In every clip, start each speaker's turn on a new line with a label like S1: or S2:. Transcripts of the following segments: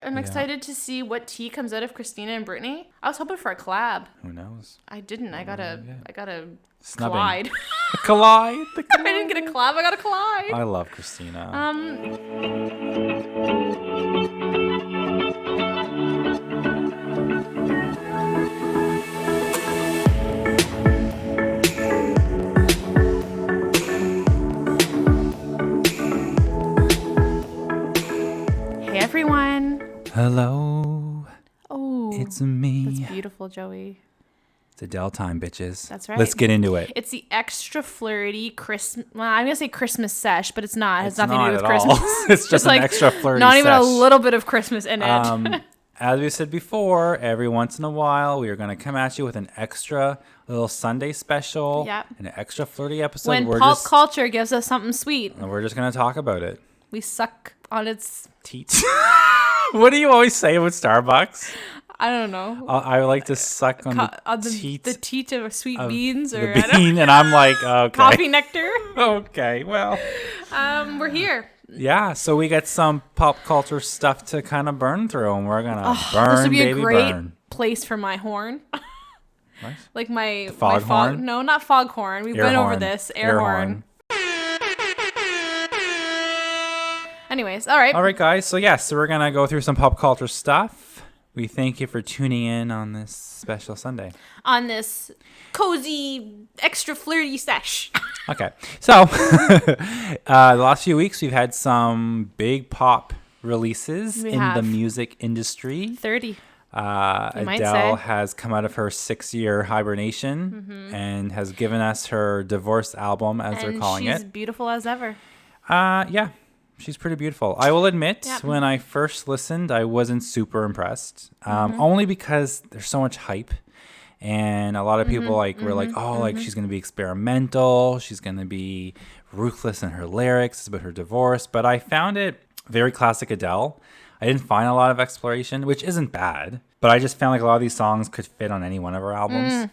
S1: I'm excited to see what tea comes out of Christina and Brittany. I was hoping for a collab.
S2: Who knows?
S1: I didn't. I got a
S2: Snubbing.
S1: collide.
S2: Collide.
S1: I didn't get a collab. I got a collide.
S2: I love Christina.
S1: Hey everyone.
S2: Hello.
S1: Oh,
S2: It's me.
S1: that's beautiful, Joey.
S2: It's Adele time, bitches.
S1: That's right.
S2: Let's get into it.
S1: It's the extra flirty Christmas. Well, I'm gonna say Christmas sesh, but it's not. It has nothing to
S2: not
S1: do with
S2: at
S1: Christmas.
S2: all. It's just an extra flirty
S1: Not even a
S2: sesh.
S1: little bit of Christmas in it.
S2: As we said before, every once in a while, we are going to come at you with an extra little Sunday special,
S1: Yep.
S2: an extra flirty episode.
S1: When
S2: we're
S1: pop culture gives us something sweet,
S2: just going to talk about it.
S1: we suck on its.
S2: Teats. What do you always say with Starbucks?
S1: I don't know.
S2: I like to suck on the teat.
S1: The teat of sweet
S2: of
S1: beans or
S2: the bean, and I'm like, okay.
S1: coffee nectar.
S2: Okay, well.
S1: We're here.
S2: Yeah, so we got some pop culture stuff to kind of burn through, and we're gonna burn,
S1: This would be
S2: baby,
S1: a great
S2: burn.
S1: place for my horn.
S2: Nice.
S1: Like my
S2: fog
S1: my
S2: horn?
S1: No, not foghorn. We've
S2: Air
S1: been over
S2: horn.
S1: this. Air horn. Anyways, all right.
S2: All right, guys. So we're gonna go through some pop culture stuff. We thank you for tuning in on this special Sunday.
S1: On this cozy, extra flirty sesh.
S2: Okay, so the last few weeks we've had some big pop releases
S1: We
S2: in
S1: have.
S2: the music industry.
S1: 30. might
S2: Adele
S1: say.
S2: has come out of her 6-year hibernation and has given us her divorce album, as they're calling
S1: she's
S2: it.
S1: beautiful as ever.
S2: Yeah, she's pretty beautiful. I will admit,
S1: Yep.
S2: when I first listened, I wasn't super impressed, only because there's so much hype. And a lot of people were like, oh, like she's going to be experimental. She's going to be ruthless in her lyrics. It's about her divorce. But I found it very classic Adele. I didn't find a lot of exploration, which isn't bad. But I just found like a lot of these songs could fit on any one of her albums.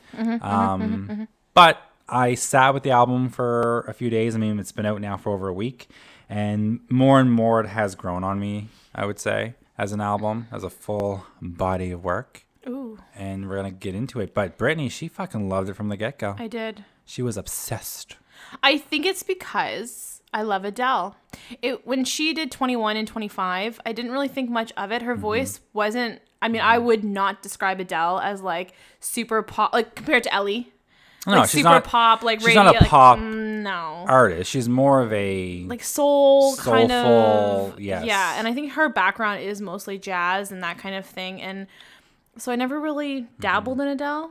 S2: But I sat with the album for a few days. I mean, it's been out now for over a week. And more it has grown on me, I would say, as an album, as a full body of work.
S1: Ooh,
S2: And we're going to get into it. But Brittany, she fucking loved it from the get-go.
S1: I did.
S2: She was obsessed.
S1: I think it's because I love Adele. When she did 21 and 25, I didn't really think much of it. Her voice wasn't, I mean, I would not describe Adele as like super pop, like compared to Ellie.
S2: No,
S1: Like
S2: she's
S1: super
S2: not,
S1: pop, like
S2: she's
S1: radio.
S2: not a
S1: like,
S2: pop
S1: no.
S2: artist. She's more of a...
S1: Like kind
S2: soulful,
S1: of.
S2: yes.
S1: Yeah, and I think her background is mostly jazz and that kind of thing. And so I never really dabbled in Adele.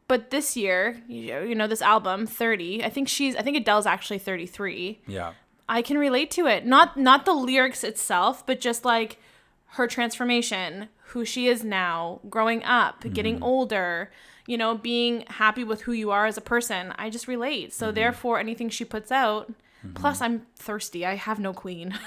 S1: But this year, you know, this album, 30, I think Adele's actually 33.
S2: Yeah.
S1: I can relate to it. Not the lyrics itself, but just like her transformation, who she is now, growing up, getting older, you know, being happy with who you are as a person. I just relate. So therefore, anything she puts out, plus I'm thirsty. I have no queen.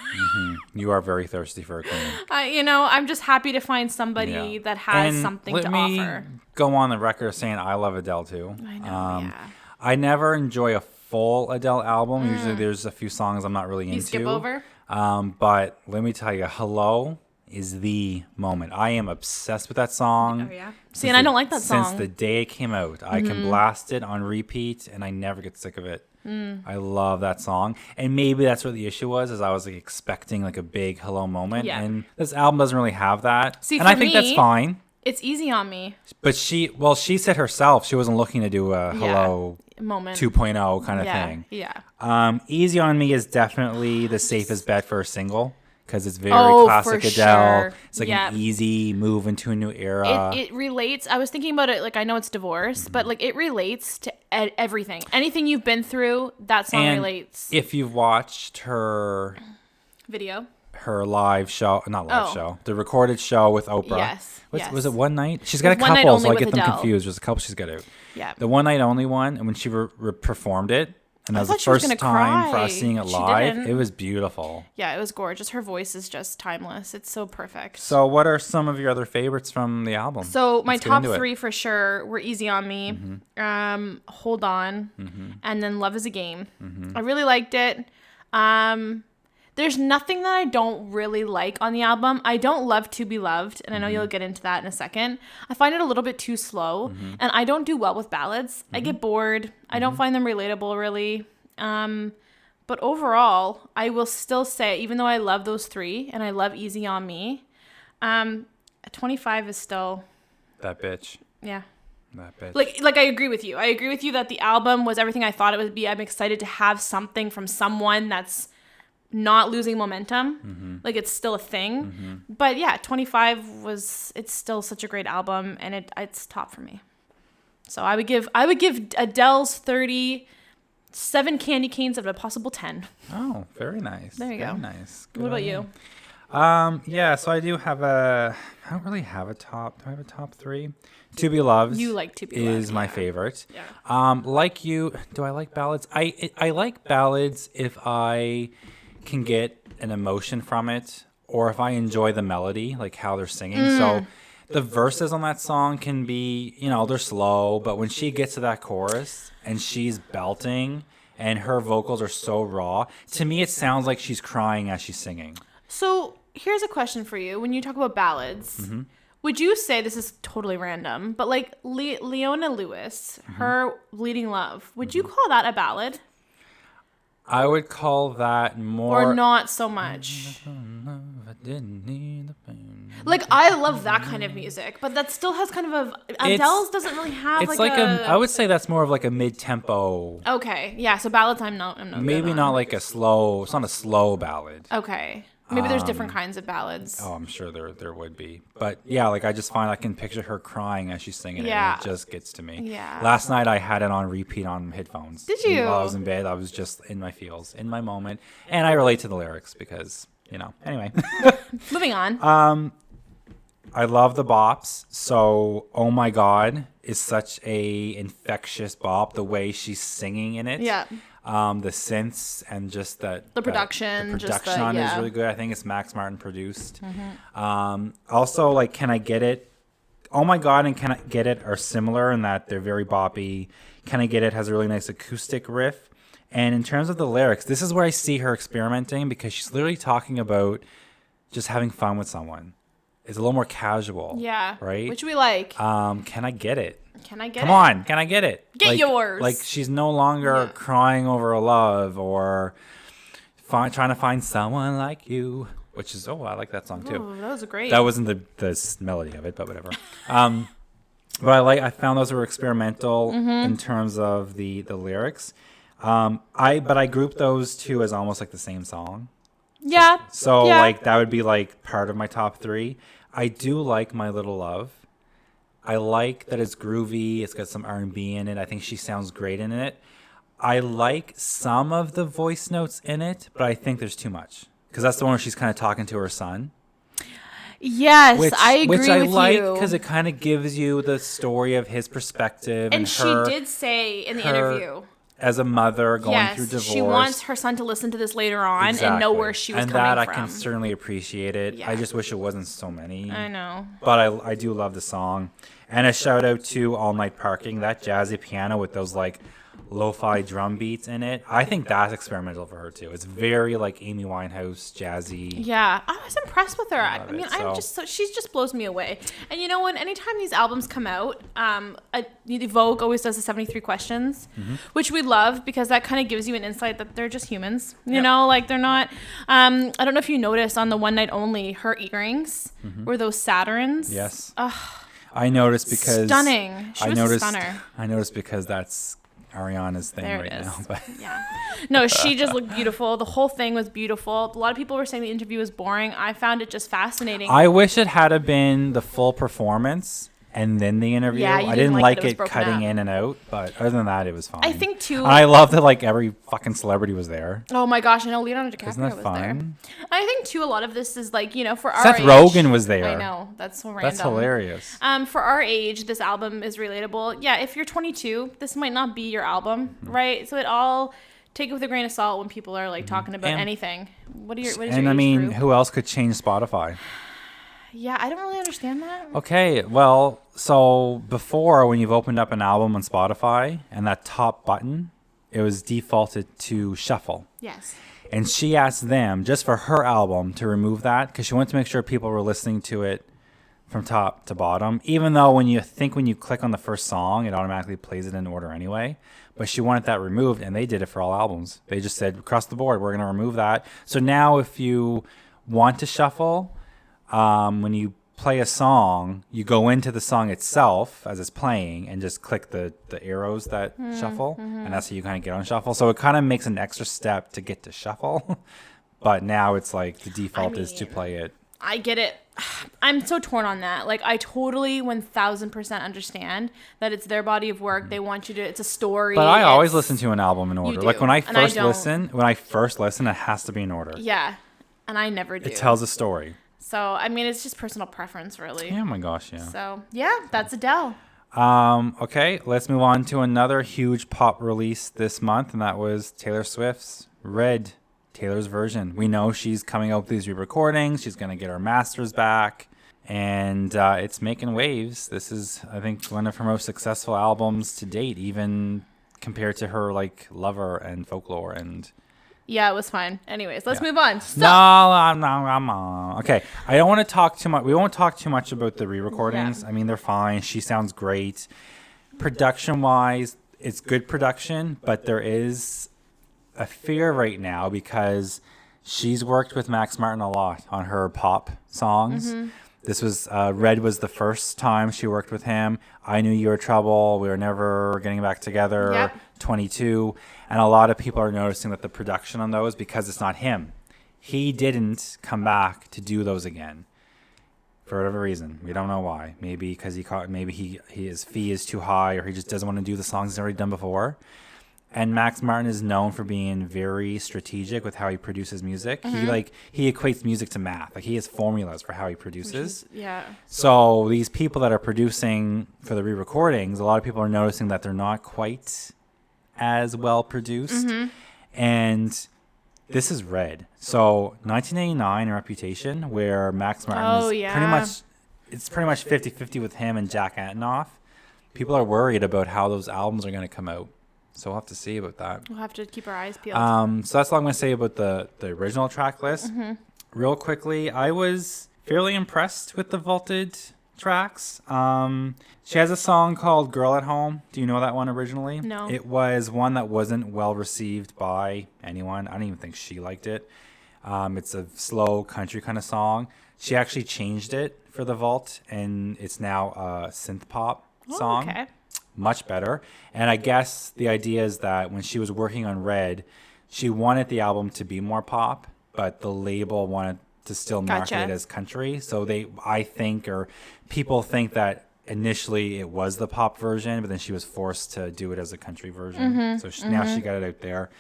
S2: You are very thirsty for a queen.
S1: You know, I'm just happy to find somebody that has
S2: And
S1: something
S2: let
S1: to
S2: me
S1: offer.
S2: go on the record saying I love Adele too.
S1: I know, yeah.
S2: I never enjoy a full Adele album. Usually there's a few songs I'm not really into.
S1: You skip over?
S2: But let me tell you, Hello is the moment. I am obsessed with that song.
S1: Oh, yeah. See, and I don't like that song.
S2: Since the day it came out. I can blast it on repeat and I never get sick of it. I love that song. And maybe that's what the issue was, is I was like expecting like a big Hello moment.
S1: Yeah.
S2: And this album doesn't really have that.
S1: See,
S2: and
S1: for
S2: I think that's
S1: me,
S2: fine.
S1: It's easy on me.
S2: But she said herself she wasn't looking to do a Hello
S1: Moment.
S2: 2.0 kind of thing.
S1: Yeah.
S2: Easy on Me is definitely the safest bet for a single because it's very
S1: Oh,
S2: classic
S1: for
S2: Adele.
S1: sure.
S2: It's like
S1: Yeah.
S2: an easy move into a new era.
S1: It relates. I was thinking about it. Like, I know it's divorce, but like it relates to everything. Anything you've been through, that song
S2: And
S1: relates.
S2: if you've watched her
S1: Video.
S2: live show, the recorded show with Oprah.
S1: Yes.
S2: Was it One Night? She's got a
S1: It was One Night
S2: couple,
S1: Only
S2: so I
S1: with
S2: get them
S1: Adele.
S2: confused. There's a couple she's got out.
S1: Yeah.
S2: The One Night Only one, and when she performed it, and that was the
S1: thought she was
S2: first
S1: gonna
S2: time for
S1: cry.
S2: us seeing it
S1: She
S2: live,
S1: didn't.
S2: it was beautiful.
S1: Yeah, it was gorgeous. Her voice is just timeless. It's so perfect.
S2: So what are some of your other favorites from the album?
S1: So my
S2: Let's get
S1: top
S2: into it.
S1: 3 for sure were Easy on Me, Hold On, and then Love Is a Game. I really liked it. There's nothing that I don't really like on the album. I don't love To Be Loved, and I know you'll get into that in a second. I find it a little bit too slow, and I don't do well with ballads. I get bored. I don't find them relatable, really. But overall, I will still say, even though I love those three, and I love Easy on Me, 25 is still...
S2: That bitch.
S1: Yeah.
S2: That bitch.
S1: Like I agree with you. I agree with you that the album was everything I thought it would be. I'm excited to have something from someone that's not losing momentum. Like it's still a thing. But yeah, 25 it's still such a great album, and it's top for me. So I would give Adele's 30 7 candy canes out of a possible 10.
S2: Oh, very nice.
S1: There you go.
S2: Very nice. Good
S1: What about
S2: on
S1: you?
S2: Yeah, so I do have I don't really have a top. Do I have a top 3? To Be Loved.
S1: You like To Be Loved.
S2: Is my favorite.
S1: Yeah.
S2: Like you, do I like ballads? I like ballads if I can get an emotion from it, or if I enjoy the melody, like how they're singing. So the verses on that song can be, they're slow, but when she gets to that chorus and she's belting and her vocals are so raw, to me it sounds like she's crying as she's singing.
S1: So here's a question for you. When you talk about ballads, would you say, this is totally random, but like Leona Lewis, her Bleeding Love, would you call that a ballad?
S2: I would call that more...
S1: Or not so much? Like, I love that kind of music, but that still has kind of a... Adele's doesn't really have
S2: it's
S1: like a...
S2: I would say that's more of like a mid-tempo...
S1: Okay, yeah, so ballads I'm not
S2: maybe not like a slow... It's not a slow ballad.
S1: Okay. Maybe there's different kinds of ballads.
S2: Oh, I'm sure there would be. But yeah, like I just find I can picture her crying as she's singing it. And it just gets to me.
S1: Yeah.
S2: Last night I had it on repeat on headphones.
S1: Did you?
S2: While I was in bed, I was just in my feels, in my moment. And I relate to the lyrics because, anyway.
S1: Moving on.
S2: I love the bops. So, Oh My God is such a infectious bop, the way she's singing in it.
S1: Yeah.
S2: The synths and just the
S1: production.
S2: The production on it is really good. I think it's Max Martin produced. Also, like Can I Get It? Oh My God and Can I Get It are similar in that they're very boppy. Can I Get It has a really nice acoustic riff. And in terms of the lyrics, this is where I see her experimenting, because she's literally talking about just having fun with someone. It's a little more casual.
S1: Yeah.
S2: Right?
S1: Which we like.
S2: Can I get it?
S1: Can I get
S2: Come
S1: it?
S2: on, can I get it?
S1: Get yours.
S2: Like she's no longer crying over a love or trying to find someone like you, which is, I like that song too.
S1: Oh, that was great.
S2: That wasn't the melody of it, but whatever. But I found those were experimental in terms of the lyrics. I grouped those two as almost like the same song.
S1: Yeah.
S2: So like that would be like part of my top 3. I do like My Little Love. I like that it's groovy. It's got some R&B in it. I think she sounds great in it. I like some of the voice notes in it, but I think there's too much. Because that's the one where she's kind of talking to her son.
S1: Yes, I agree with you.
S2: Which I like because it kind of gives you the story of his perspective. And
S1: she did say in the interview,
S2: as a mother going through divorce,
S1: she wants her son to listen to this later on and know where she was coming from.
S2: And that I can certainly appreciate it. Yeah. I just wish it wasn't so many.
S1: I know.
S2: But I do love the song. And a shout out to All Night Parking, that jazzy piano with those like lo-fi drum beats in it. I think that's experimental for her too. It's very like Amy Winehouse jazzy.
S1: Yeah, I was impressed with her. I mean, she just blows me away. And anytime these albums come out, Vogue always does the 73 questions, which we love because that kind of gives you an insight that they're just humans. You know, like they're not. I don't know if you noticed on the One Night Only, her earrings were those Saturns.
S2: Yes. I noticed because
S1: stunning. She was a stunner.
S2: I noticed because that's Ariana's thing now. But
S1: yeah. No, she just looked beautiful. The whole thing was beautiful. A lot of people were saying the interview was boring. I found it just fascinating.
S2: I wish it had been the full performance and then the interview.
S1: Yeah,
S2: I didn't like it cutting in and out, but other than that, it was fine.
S1: I think too.
S2: And I love that like every fucking celebrity was there.
S1: Oh my gosh, I know Leonardo DiCaprio
S2: Isn't that
S1: was
S2: fun?
S1: there. I think too, a lot of this is like, for our
S2: Seth
S1: age.
S2: Rogen was there.
S1: I know, that's so random.
S2: That's hilarious.
S1: For our age, this album is relatable. Yeah, if you're 22, this might not be your album, right? So it all take it with a grain of salt when people are like talking about anything. What is your age group?
S2: Who else could change Spotify?
S1: Yeah, I don't really understand that.
S2: Okay, well, so before when you've opened up an album on Spotify and that top button, it was defaulted to shuffle.
S1: Yes.
S2: And she asked them, just for her album, to remove that because she wanted to make sure people were listening to it from top to bottom, even though when you click on the first song, it automatically plays it in order anyway. But she wanted that removed, and they did it for all albums. They just said, across the board, we're going to remove that. So now if you want to shuffle, when you play a song, you go into the song itself as it's playing and just click the arrows that shuffle, and that's how you kind of get on shuffle. So it kind of makes an extra step to get to shuffle. But now it's like the default is to play it.
S1: I get it. I'm so torn on that. Like, I totally 1000% understand that it's their body of work. They want you to, it's a story.
S2: But I always listen to an album in order. Like when I first listen, it has to be in order.
S1: Yeah. And I never do.
S2: It tells a story.
S1: So, I mean, it's just personal preference, really.
S2: Oh my gosh, yeah.
S1: So, yeah, that's Adele.
S2: Okay, let's move on to another huge pop release this month, and that was Taylor Swift's Red. Taylor's version. We know she's coming out with these re-recordings. She's going to get her masters back. And it's making waves. This is, I think, one of her most successful albums to date, even compared to her, like, Lover and Folklore. And
S1: yeah, it was fine. Anyways, let's move on. So.
S2: No. Okay, I don't want to talk too much. We won't talk too much about the re-recordings. Yeah. I mean, they're fine. She sounds great. Production-wise, it's good production, but there is a fear right now because she's worked with Max Martin a lot on her pop songs. This was Red was the first time she worked with him. I Knew You Were Trouble. We Were Never Getting Back Together.
S1: Yep.
S2: 22. And a lot of people are noticing that the production on those, because it's not him, he didn't come back to do those again for whatever reason. We don't know why. Maybe because his fee is too high, or he just doesn't want to do the songs he's already done before. And Max Martin is known for being very strategic with how he produces music. He equates music to math. Like, he has formulas for how he produces. So these people that are producing for the re-recordings, a lot of people are noticing that they're not quite as well produced. And this is Red. So 1989 Reputation, where Max Martin is pretty much 50-50 with him and Jack Antonoff. People are worried about how those albums are going to come out. So we'll have to see about that.
S1: We'll have to keep our eyes peeled.
S2: So that's all I'm going to say about the original track list. Real quickly, I was fairly impressed with the vaulted tracks. She has a song called Girl at Home. Do you know that one originally?
S1: No.
S2: It was one that wasn't well received by anyone. I don't even think she liked it. It's a slow country kind of song. She actually changed it for the vault, and it's now a synth pop song.
S1: Okay.
S2: Much better. And I guess the idea is that when she was working on Red, she wanted the album to be more pop, but the label wanted to still market it as country. So people think that initially it was the pop version, but then she was forced to do it as a country version. So now she got it out there.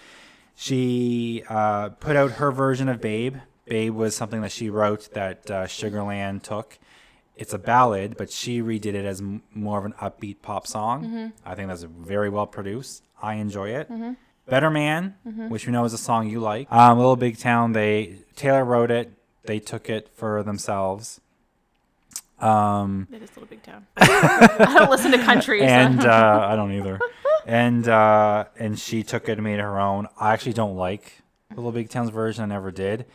S2: She put out her version of Babe. Babe was something that she wrote that Sugarland took. It's a ballad, but she redid it as more of an upbeat pop song. I think that's very well produced. I enjoy it. Better Man, which we know is a song you like. Little Big Town, Taylor wrote it. They took it for themselves.
S1: It is Little Big Town. I don't listen to country.
S2: And I don't either. And she took it and made it her own. I actually don't like Little Big Town's version. I never did.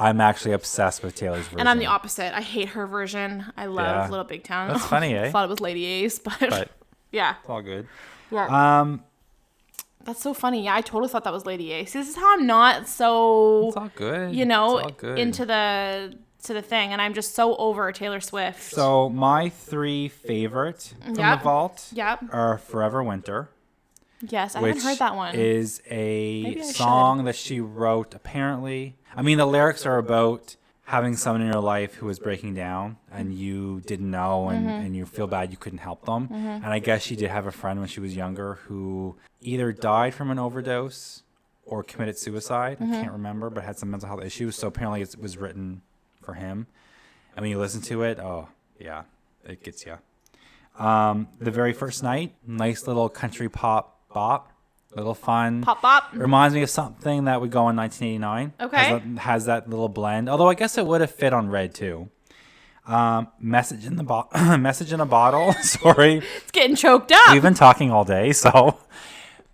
S2: I'm actually obsessed with Taylor's version.
S1: And I'm the opposite. I hate her version. I love Little Big Town.
S2: That's funny, eh?
S1: I thought it was Lady Ace, but yeah.
S2: It's all good.
S1: Yeah. That's so funny. Yeah, I totally thought that was Lady Ace. This is how I'm not so...
S2: It's all good.
S1: Into the thing. And I'm just so over Taylor Swift.
S2: So my three favorite from the vault are Forever Winter.
S1: Yes, I haven't heard that one.
S2: Is a song that she wrote, apparently. I mean, the lyrics are about having someone in your life who is breaking down and you didn't know and you feel bad you couldn't help them. And I guess she did have a friend when she was younger who either died from an overdose or committed suicide. I can't remember, but had some mental health issues. So apparently it was written for him. And when you listen to it, oh, yeah, it gets you. The Very First Night, nice little country pop bop. Little fun.
S1: Pop bop.
S2: Reminds me of something that would go in 1989.
S1: Okay.
S2: Has that little blend. Although I guess it would have fit on Red too. Message in a Bottle. Sorry.
S1: It's getting choked up.
S2: We've been talking all day, so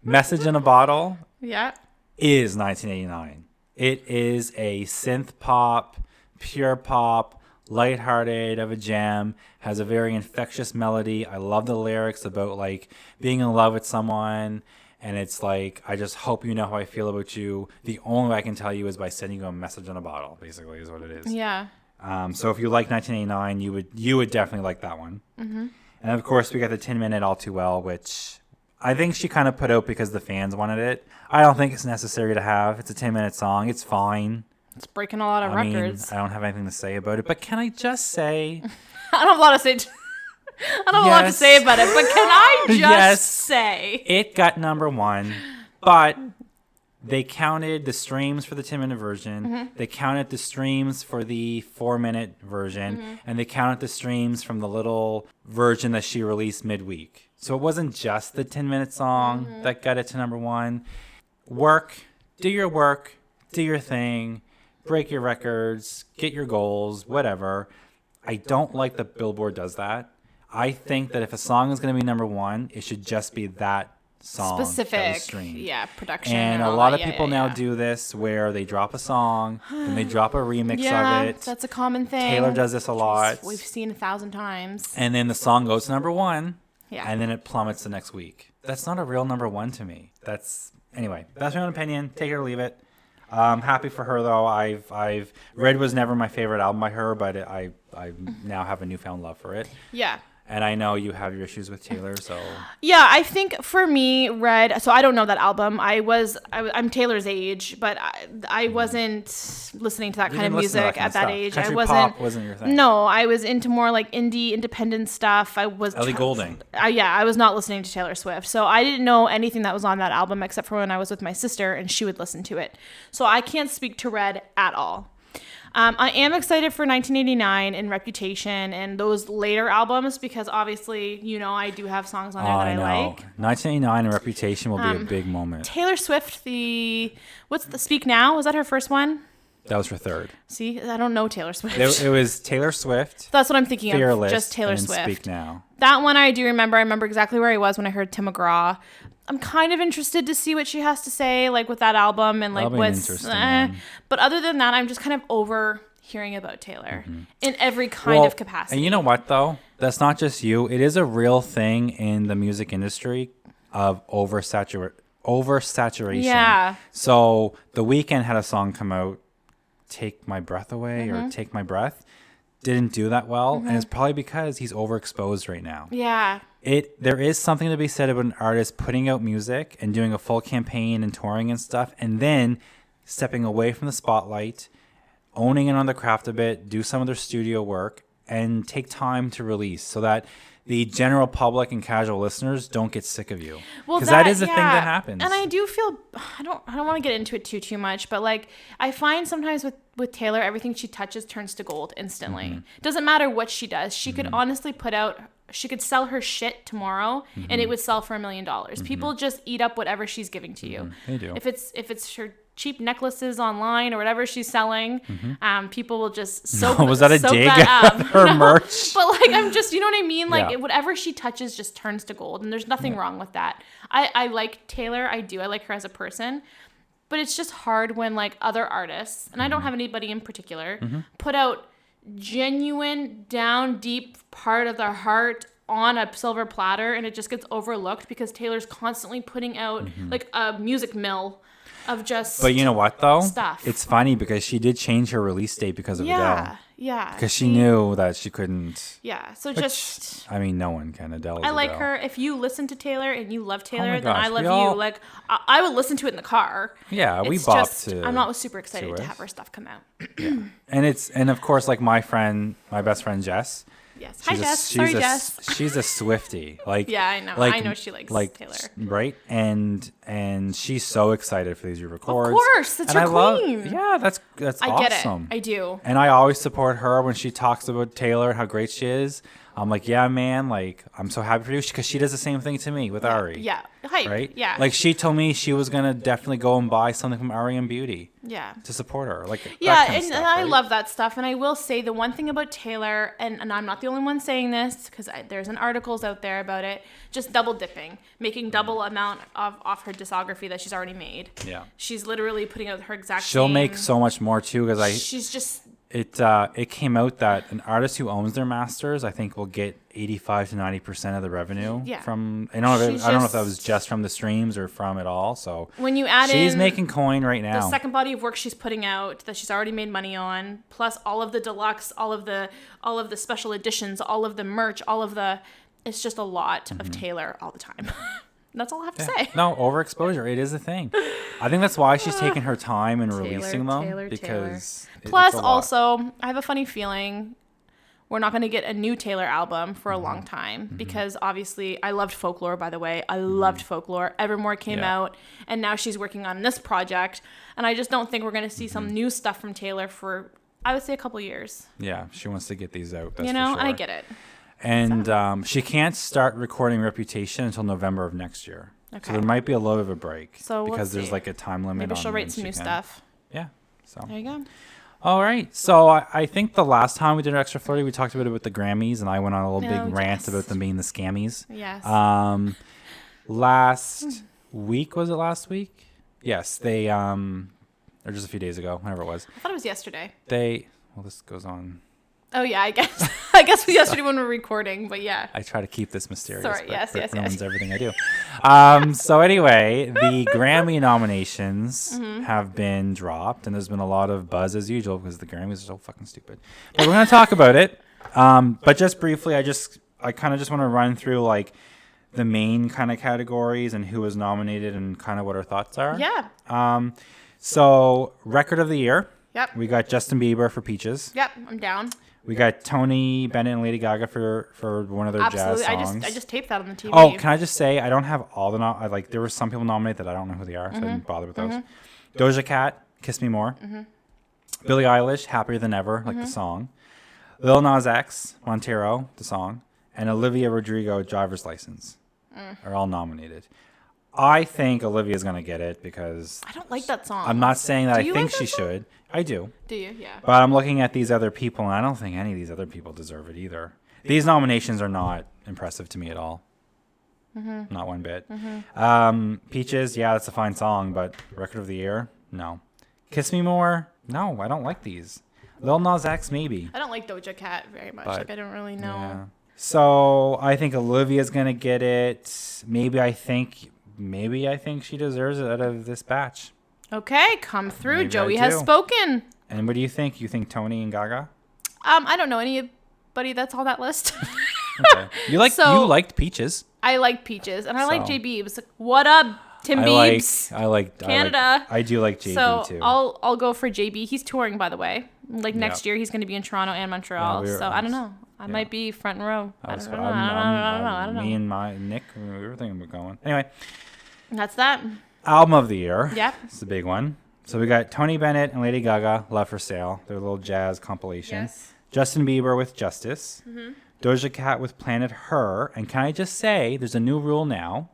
S2: Message in a Bottle.
S1: Yeah.
S2: is 1989. It is a synth pop, pure pop, lighthearted of a jam, has a very infectious melody. I love the lyrics about like being in love with someone, and it's like, I just hope you know how I feel about you. The only way I can tell you is by sending you a message on a bottle, basically, is what it is.
S1: Yeah.
S2: So if you like 1989, you would definitely like that one. Mm-hmm. And of course, we got the 10-minute All Too Well, which I think she kind of put out because the fans wanted it. I don't think it's necessary to have. It's a 10-minute song. It's fine.
S1: It's breaking a lot of records.
S2: I don't have anything to say about it, but can I just say...
S1: I don't have a lot to say. I don't have a lot to say about it, but can I just say...
S2: It got number one, but they counted the streams for the 10-minute version. Mm-hmm. They counted the streams for the 4-minute version, mm-hmm. and they counted the streams from the little version that she released midweek. So it wasn't just the 10-minute song mm-hmm. that got it to number one. Do your thing, break your records, get your goals, whatever. I don't like that Billboard does that. I think that if a song is going to be number one, it should just be that song
S1: specific, production.
S2: And a lot of people now do this where they drop a song and they drop a remix of it.
S1: That's a common thing.
S2: Taylor does this a lot.
S1: We've seen 1,000 times.
S2: And then the song goes to number one.
S1: Yeah.
S2: And then it plummets the next week. That's not a real number one to me. Anyway, that's my own opinion. Take it or leave it. Happy for her though. I've Red was never my favorite album by her, but I now have a newfound love for it.
S1: Yeah.
S2: And I know you have your issues with Taylor, so...
S1: Yeah, I think for me, Red... So I don't know that album. I'm Taylor's age, but I wasn't listening to that kind of music at that age.
S2: Country pop wasn't your thing.
S1: No, I was into more like indie, independent stuff. I was...
S2: Ellie Goulding.
S1: I was not listening to Taylor Swift. So I didn't know anything that was on that album except for when I was with my sister and she would listen to it. So I can't speak to Red at all. I am excited for 1989 and Reputation and those later albums because obviously, I do have songs on there that I like.
S2: 1989 and Reputation will be a big moment.
S1: Taylor Swift, what's the Speak Now? Was that her first one?
S2: That was her third.
S1: See, I don't know Taylor Swift.
S2: It was Taylor Swift.
S1: That's what I'm thinking
S2: Fearless,
S1: of. Just Taylor
S2: and
S1: Swift.
S2: Speak Now.
S1: That one I do remember. I remember exactly where I was when I heard Tim McGraw. I'm kind of interested to see what she has to say, like with that album and like what's. But other than that, I'm just kind of over hearing about Taylor in every kind of capacity.
S2: And you know what though? That's not just you. It is a real thing in the music industry of oversaturation.
S1: Yeah.
S2: So The Weeknd had a song come out, Take My Breath Away or Take My Breath. Didn't do that well, and it's probably because he's overexposed right now.
S1: Yeah.
S2: There is something to be said about an artist putting out music and doing a full campaign and touring and stuff, and then stepping away from the spotlight, owning it on the craft a bit, do some of their studio work, and take time to release so that the general public and casual listeners don't get sick of you. Well, because that is a thing that happens.
S1: And I do feel I don't want to get into it too much, but like I find sometimes with Taylor, everything she touches turns to gold instantly. Doesn't matter what she does. She could honestly she could sell her shit tomorrow and it would sell for $1 million. People just eat up whatever she's giving to you.
S2: They do.
S1: If it's her cheap necklaces online or whatever she's selling, people will just soak
S2: was that a dig
S1: at
S2: her merch?
S1: But like I'm just, you know what I mean? Like whatever she touches just turns to gold, and there's nothing wrong with that. I like Taylor. I like her as a person. But it's just hard when like other artists, and I don't have anybody in particular, put out genuine down deep part of their heart on a silver platter, and it just gets overlooked because Taylor's constantly putting out like a music mill of just
S2: But you know what though?
S1: Stuff.
S2: It's funny because she did change her release date because of Adele.
S1: Yeah.
S2: Because she knew that she couldn't.
S1: Yeah. So
S2: no one can. Adele is
S1: I like
S2: Adele.
S1: her. If you listen to Taylor and you love Taylor, then
S2: gosh,
S1: I love you. Like I would listen to it in the car.
S2: Yeah, we bopped to.
S1: I'm not super excited to have her stuff come out.
S2: Yeah. And of course, like my best friend Jess.
S1: Yes. Hi, Jess. Sorry, Jess.
S2: She's a Swiftie. Like
S1: yeah, I know. I know she likes Taylor.
S2: Right? And she's so excited for these records.
S1: Of course, that's your queen.
S2: That's awesome.
S1: I get it. I do.
S2: And I always support her when she talks about Taylor and how great she is. I'm like, yeah, man, like, I'm so happy for you, because she does the same thing to me with Ari.
S1: Yeah. Hype.
S2: Right?
S1: Yeah.
S2: Like, she told me she was going to definitely go and buy something from Ari and Beauty.
S1: Yeah.
S2: To support her. Like,
S1: yeah,
S2: that kind of
S1: and,
S2: stuff,
S1: and I
S2: right?
S1: love that stuff. And I will say the one thing about Taylor, and I'm not the only one saying this, because there's an articles out there about it, just double dipping, making double amount off her discography that she's already made.
S2: Yeah.
S1: She's literally putting out her exact
S2: She'll
S1: same.
S2: make so much more, too, because
S1: she's just...
S2: It came out that an artist who owns their masters, I think, will get 85 to 90% of the revenue from. I don't know if that was just from the streams or from it all. So
S1: when you add
S2: she's
S1: in
S2: making coin right now.
S1: The second body of work she's putting out that she's already made money on, plus all of the deluxe, all of the special editions, all of the merch, it's just a lot of Taylor all the time. That's all I have to say.
S2: No, overexposure. It is a thing. I think that's why she's taking her time in releasing them. Because
S1: plus, also, I have a funny feeling we're not going to get a new Taylor album for a long time because obviously I loved Folklore, by the way. I loved Folklore. Evermore came out, and now she's working on this project. And I just don't think we're going to see some new stuff from Taylor for, I would say, a couple years.
S2: Yeah, she wants to get these out. That's
S1: you know,
S2: for sure.
S1: and I get it.
S2: And she can't start recording Reputation until November of next year. Okay. So there might be a little bit of a break because there's like a time limit.
S1: Maybe she'll write some new stuff.
S2: Yeah. So
S1: there you go.
S2: All right. So I think the last time we did Extra Flirty, we talked about it with the Grammys, and I went on a little big rant about them being the scammies.
S1: Yes.
S2: Last week, was it last week? Yes. They, or just a few days ago, whenever it was.
S1: I thought it was yesterday.
S2: This goes on.
S1: Oh, yeah, I guess. I guess we yesterday when we were recording, but yeah.
S2: I try to keep this mysterious.
S1: Sorry, yes.
S2: Ruins everything I do. So anyway, the Grammy nominations have been dropped, and there's been a lot of buzz as usual because the Grammys are so fucking stupid. But we're going to talk about it. But just briefly, I kind of just want to run through like the main kind of categories and who was nominated and kind of what our thoughts are.
S1: Yeah.
S2: So Record of the Year.
S1: Yep.
S2: We got Justin Bieber for Peaches.
S1: Yep, I'm down.
S2: We got Tony Bennett and Lady Gaga for one of their jazz songs.
S1: I just taped that on the TV.
S2: Oh, can I just say I don't have all the there were some people nominated that I don't know who they are, so I didn't bother with those. Doja Cat, Kiss Me More. Billie Eilish, Happier Than Ever, like the song. Lil Nas X, Montero, the song, and Olivia Rodrigo, Driver's License, are all nominated. I think Olivia's gonna get it because
S1: I don't like that song.
S2: I'm not saying that I think she
S1: song?
S2: should. I do.
S1: Do you? Yeah.
S2: But I'm looking at these other people, and I don't think any of these other people deserve it either. These nominations are not impressive to me at all. Not one bit. Peaches, yeah, that's a fine song, but Record of the Year, no. Kiss Me More, no, I don't like these. Lil Nas X, maybe.
S1: I don't like Doja Cat very much. Like, I don't really know.
S2: Yeah. So I think Olivia's gonna get it. Maybe I think she deserves it out of this batch.
S1: Okay, come through.
S2: Maybe
S1: Joey has spoken.
S2: And what do you think? You think Tony and Gaga?
S1: I don't know anybody that's on that list.
S2: Okay. You liked Peaches.
S1: I like Peaches, and I like JB. What up, Tim Biebs?
S2: I like
S1: Canada.
S2: I do like JB too.
S1: So I'll go for JB. He's touring, by the way. Like next year, he's going to be in Toronto and Montreal. So I don't know. I might be front row. I don't know.
S2: Me and my Nick, we were thinking about going. Anyway,
S1: that's that.
S2: Album of the Year.
S1: Yeah.
S2: It's a big one. So we got Tony Bennett and Lady Gaga, Love for Sale, their little jazz compilation.
S1: Yes.
S2: Justin Bieber with Justice. Doja Cat with Planet Her. And can I just say, there's a new rule now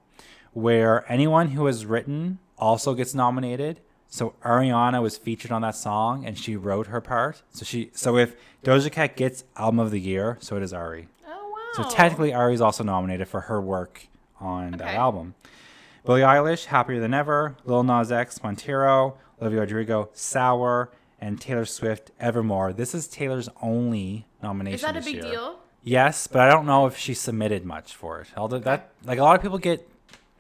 S2: where anyone who has written also gets nominated. So Ariana was featured on that song, and she wrote her part. So if Doja Cat gets Album of the Year, so does Ari.
S1: Oh, wow.
S2: So technically, Ari's also nominated for her work on that album. Billie Eilish, Happier Than Ever. Lil Nas X, Montero. Olivia Rodrigo, Sour. And Taylor Swift, Evermore. This is Taylor's only nomination this year.
S1: Is that a big deal?
S2: Yes, but I don't know if she submitted much for it. Like a lot of people get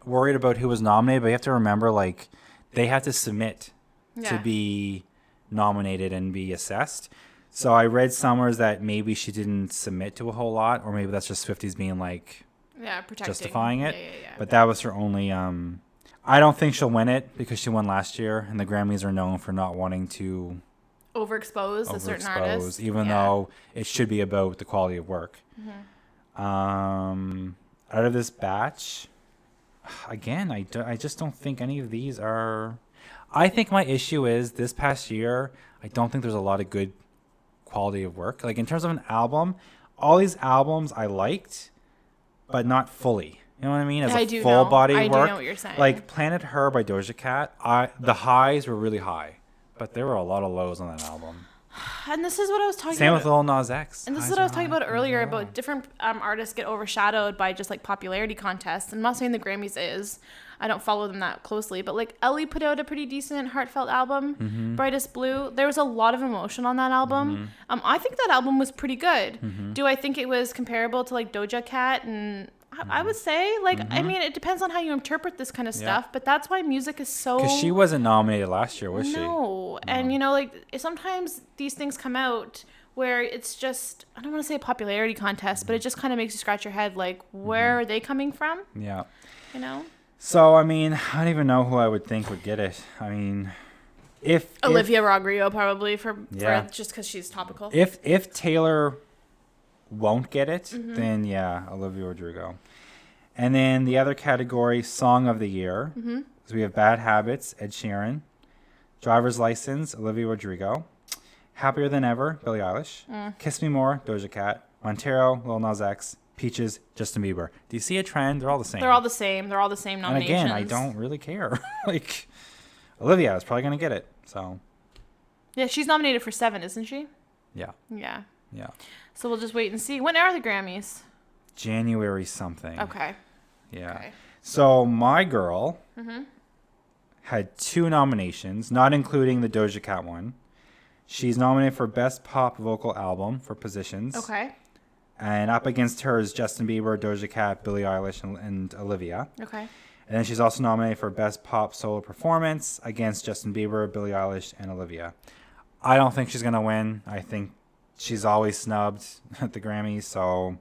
S2: worried about who was nominated, but you have to remember, like, they have to submit to be nominated and be assessed. So I read somewhere that maybe she didn't submit to a whole lot, or maybe that's just Swifties being like, justifying it.
S1: Yeah.
S2: But that was her only. I don't think she'll win it because she won last year, and the Grammys are known for not wanting to
S1: overexpose a certain artist,
S2: even though it should be about the quality of work. Out of this batch, again, I just don't think any of these are. I think my issue is this past year, I don't think there's a lot of good quality of work. Like in terms of an album, all these albums I liked, but not fully. You know what I mean? As
S1: I
S2: a
S1: do
S2: full
S1: know.
S2: body
S1: I
S2: work.
S1: do know what you're saying.
S2: Like Planet Her by Doja Cat, the highs were really high, but there were a lot of lows on that album.
S1: And this is what I was talking
S2: Same
S1: about.
S2: with Lil Nas X.
S1: And this is what I was talking about earlier about different artists get overshadowed by just like popularity contests. I'm not saying the Grammys is. I don't follow them that closely. But like Ellie put out a pretty decent heartfelt album, Brightest Blue. There was a lot of emotion on that album. I think that album was pretty good. Do I think it was comparable to like Doja Cat? And I would say like, I mean, it depends on how you interpret this kind of stuff. But that's why music is so...
S2: Because she wasn't nominated last year, was she?
S1: No. And, you know, like sometimes these things come out where it's just, I don't want to say a popularity contest, but it just kind of makes you scratch your head. Like, where are they coming from?
S2: Yeah.
S1: You know?
S2: So, I mean, I don't even know who I would think would get it. I mean, if
S1: Olivia Rodrigo probably for just because she's topical.
S2: If Taylor won't get it, then yeah, Olivia Rodrigo. And then the other category, Song of the Year. So we have Bad Habits, Ed Sheeran. Driver's License, Olivia Rodrigo. Happier Than Ever, Billie Eilish. Kiss Me More, Doja Cat. Montero, Lil Nas X. Peaches, Justin Bieber. Do you see a trend? They're all the same.
S1: They're all the same. They're all the same nominations.
S2: And again, I don't really care. Like, Olivia is probably going to get it. So.
S1: Yeah, she's nominated for 7, isn't she?
S2: Yeah.
S1: Yeah.
S2: Yeah.
S1: So we'll just wait and see. When are the Grammys?
S2: January something.
S1: Okay.
S2: Yeah.
S1: Okay.
S2: So my girl had 2 nominations, not including the Doja Cat one. She's nominated for Best Pop Vocal Album for Positions.
S1: Okay.
S2: And up against her is Justin Bieber, Doja Cat, Billie Eilish, and Olivia.
S1: Okay.
S2: And then she's also nominated for Best Pop Solo Performance against Justin Bieber, Billie Eilish, and Olivia. I don't think she's going to win. I think she's always snubbed at the Grammys, so...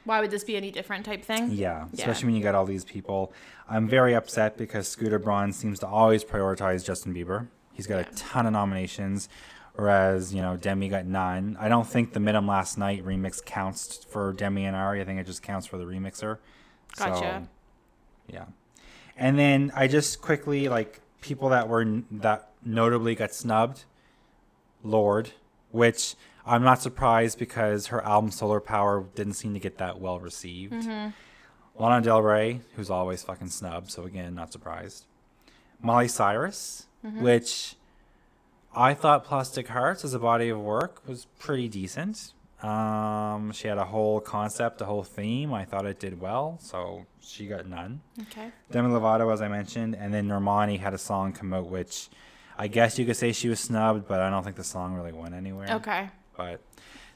S1: Why would this be any different type thing?
S2: Yeah, especially when you got all these people. I'm very upset because Scooter Braun seems to always prioritize Justin Bieber. He's got a ton of nominations. Whereas, you know, Demi got none. I don't think the Mid'em Last Night remix counts for Demi and Ari. I think it just counts for the remixer.
S1: Gotcha.
S2: So, yeah. And then I just quickly, like, people that notably got snubbed. Lorde, which I'm not surprised because her album Solar Power didn't seem to get that well received. Lana Del Rey, who's always fucking snubbed. So, again, not surprised. Miley Cyrus, which... I thought Plastic Hearts as a body of work was pretty decent. She had a whole concept, a whole theme. I thought it did well, so she got none.
S1: Okay.
S2: Demi Lovato, as I mentioned, and then Normani had a song come out, which I guess you could say she was snubbed, but I don't think the song really went anywhere.
S1: Okay.
S2: But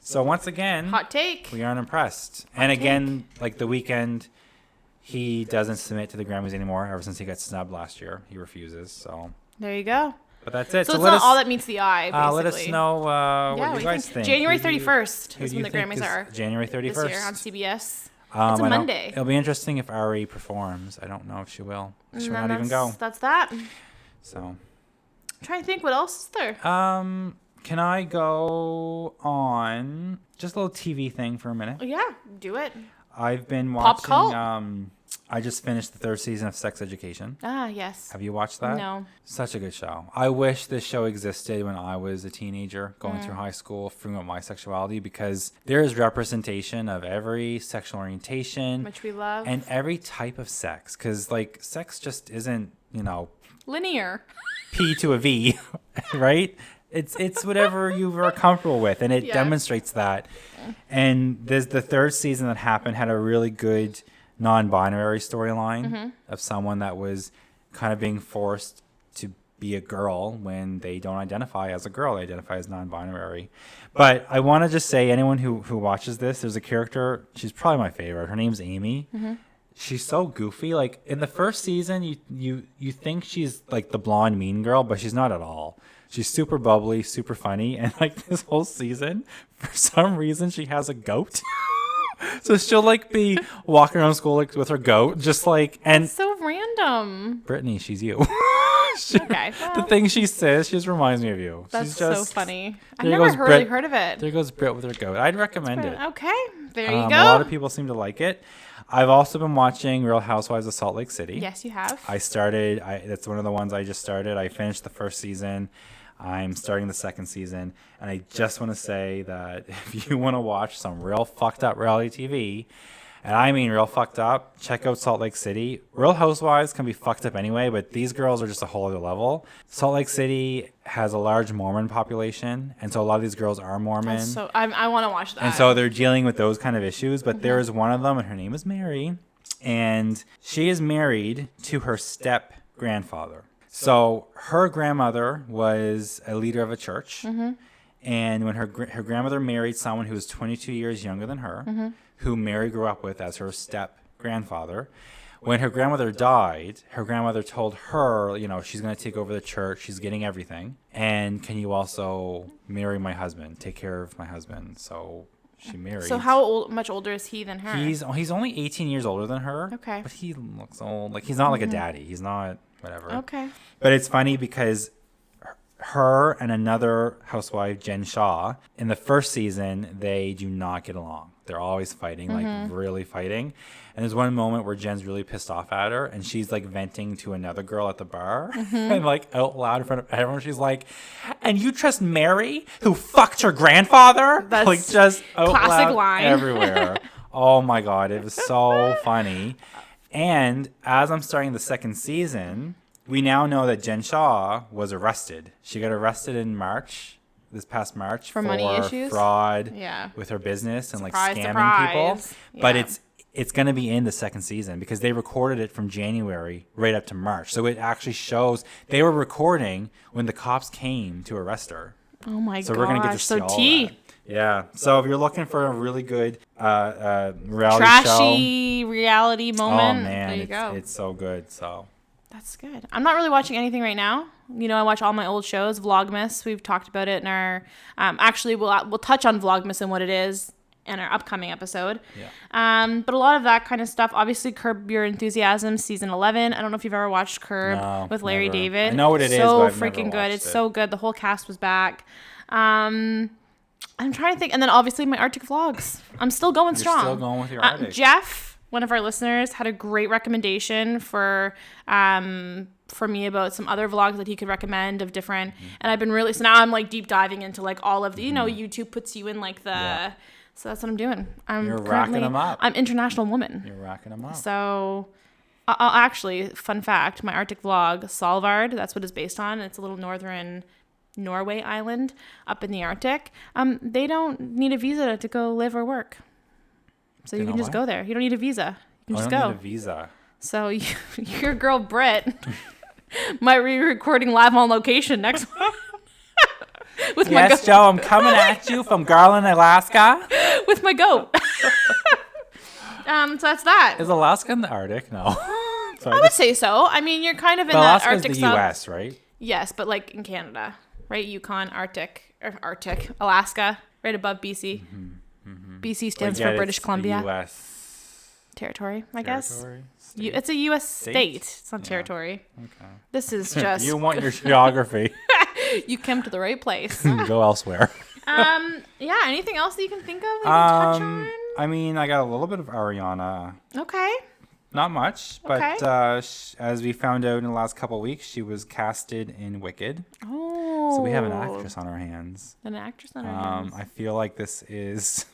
S2: so once again,
S1: hot take.
S2: We aren't impressed. And again, like The Weeknd, he doesn't submit to the Grammys anymore. Ever since he got snubbed last year, he refuses. So
S1: there you go.
S2: But that's it.
S1: So it's not all that meets the eye, basically.
S2: Let us know what you guys think.
S1: January 31st is when the Grammys are.
S2: January 31st.
S1: This year on CBS. It's a Monday.
S2: It'll be interesting if Ari performs. I don't know if she will. She might not even go.
S1: That's that.
S2: So.
S1: I'm trying to think what else is there.
S2: Can I go on just a little TV thing for a minute?
S1: Yeah, do it.
S2: I've been watching... I just finished the 3rd season of Sex Education.
S1: Ah, yes.
S2: Have you watched that?
S1: No.
S2: Such a good show. I wish this show existed when I was a teenager going through high school, figuring out my sexuality, because there is representation of every sexual orientation.
S1: Which we love.
S2: And every type of sex. Because, like, sex just isn't, you know...
S1: linear.
S2: P to a V, right? It's whatever you were comfortable with, and it demonstrates that. And there's the 3rd season that happened had a really good... non-binary storyline of someone that was kind of being forced to be a girl when they don't identify as a girl. They identify as non-binary. But I want to just say, anyone who watches this, there's a character, she's probably my favorite. Her name's Amy. She's so goofy. Like, in the 1st season, you think she's like the blonde mean girl, but she's not at all. She's super bubbly, super funny. And like this whole season, for some reason, she has a goat. So she'll like be walking around school like with her goat, just like, and
S1: that's so random.
S2: Brittany, she's you.
S1: Okay. Well,
S2: the thing she says, she just reminds me of you.
S1: That's
S2: she's just,
S1: so funny. I've never really heard of it.
S2: There goes Brit with her goat. I'd recommend it.
S1: Okay. There you go.
S2: A lot of people seem to like it. I've also been watching Real Housewives of Salt Lake City.
S1: Yes, you have.
S2: That's one of the ones I just started. I finished the 1st season. I'm starting the second season, and I just want to say that if you want to watch some real fucked up reality TV, and I mean real fucked up, check out Salt Lake City. Real Housewives can be fucked up anyway, but these girls are just a whole other level. Salt Lake City has a large Mormon population, and so a lot of these girls are Mormon.
S1: So I want to watch that.
S2: And so they're dealing with those kind of issues, but there is one of them, and her name is Mary, and she is married to her step-grandfather. So her grandmother was a leader of a church, and when her grandmother married someone who was 22 years younger than her, who Mary grew up with as her step-grandfather. When her grandmother died, her grandmother told her, she's going to take over the church. She's getting everything. And can you also marry my husband, take care of my husband? So she married.
S1: So how much older is he than her?
S2: He's only 18 years older than her.
S1: Okay.
S2: But he looks old. Like, he's not like a daddy. He's not whatever.
S1: Okay.
S2: But it's funny because her and another housewife, Jen Shaw, in the first season, they do not get along. They're always fighting, like really fighting. And there's one moment where Jen's really pissed off at her, and she's like venting to another girl at the bar, and like out loud in front of everyone, she's like, "And you trust Mary, who fucked her grandfather?"
S1: That's
S2: like just out
S1: classic
S2: loud
S1: line
S2: everywhere. Oh my god, it was so funny. And as I'm starting the second season, we now know that Jen Shaw was arrested. She got arrested in this past March
S1: for money issues,
S2: fraud with her business and
S1: surprise,
S2: like scamming people.
S1: Yeah.
S2: But it's going to be in the second season because they recorded it from January right up to March. So it actually shows they were recording when the cops came to arrest her.
S1: Oh my god!
S2: So we're going to get to see all that. Yeah. So if you're looking for a really good
S1: trashy reality moment,
S2: oh man,
S1: there you go.
S2: It's so good. So
S1: that's good. I'm not really watching anything right now. I watch all my old shows. Vlogmas, we've talked about it in our. Actually, we'll touch on Vlogmas and what it is in our upcoming episode.
S2: Yeah.
S1: But a lot of that kind of stuff. Obviously, Curb Your Enthusiasm season 11. I don't know if you've ever watched Curb with Larry
S2: never.
S1: David.
S2: I know what it is,
S1: so
S2: but I've
S1: freaking
S2: never
S1: good. It's
S2: watched it.
S1: so good. The whole cast was back. I'm trying to think, and then obviously my Arctic vlogs. I'm still going strong.
S2: You're still going with your Arctic.
S1: Jeff, one of our listeners, had a great recommendation for me about some other vlogs that he could recommend of different, and I've been really, so now I'm like deep diving into like all of the, YouTube puts you in like the, so that's what I'm doing.
S2: You're racking them up.
S1: I'm international woman.
S2: You're racking them up.
S1: So I'll actually, fun fact, my Arctic vlog, Svalbard, that's what it's based on. It's a little northern Norway island up in the Arctic. They don't need a visa to go live or work. So you can just go there. You don't need a visa. You can just go.
S2: Need a visa.
S1: So your girl Brit might be recording live on location next week. With my goat.
S2: Joe, I'm coming at you from Garland, Alaska.
S1: With my goat. So that's that.
S2: Is Alaska in the Arctic? No.
S1: I would say so. I mean, you're kind of in that Arctic
S2: Alaska's the U.S., right?
S1: Yes, but like in Canada, right? Yukon, Arctic, Alaska, right above BC. BC stands for British Columbia.
S2: U.S.
S1: territory, I guess.
S2: State?
S1: It's a U.S. state. It's not territory.
S2: Okay.
S1: This is just...
S2: You want your geography.
S1: You came to the right place.
S2: Go elsewhere.
S1: Yeah, anything else that you can think of that you can touch on?
S2: I mean, I got a little bit of Ariana.
S1: Okay.
S2: Not much, but as we found out in the last couple of weeks, she was casted in Wicked.
S1: Oh.
S2: So we have an actress on our hands.
S1: An actress on our hands.
S2: I feel like this is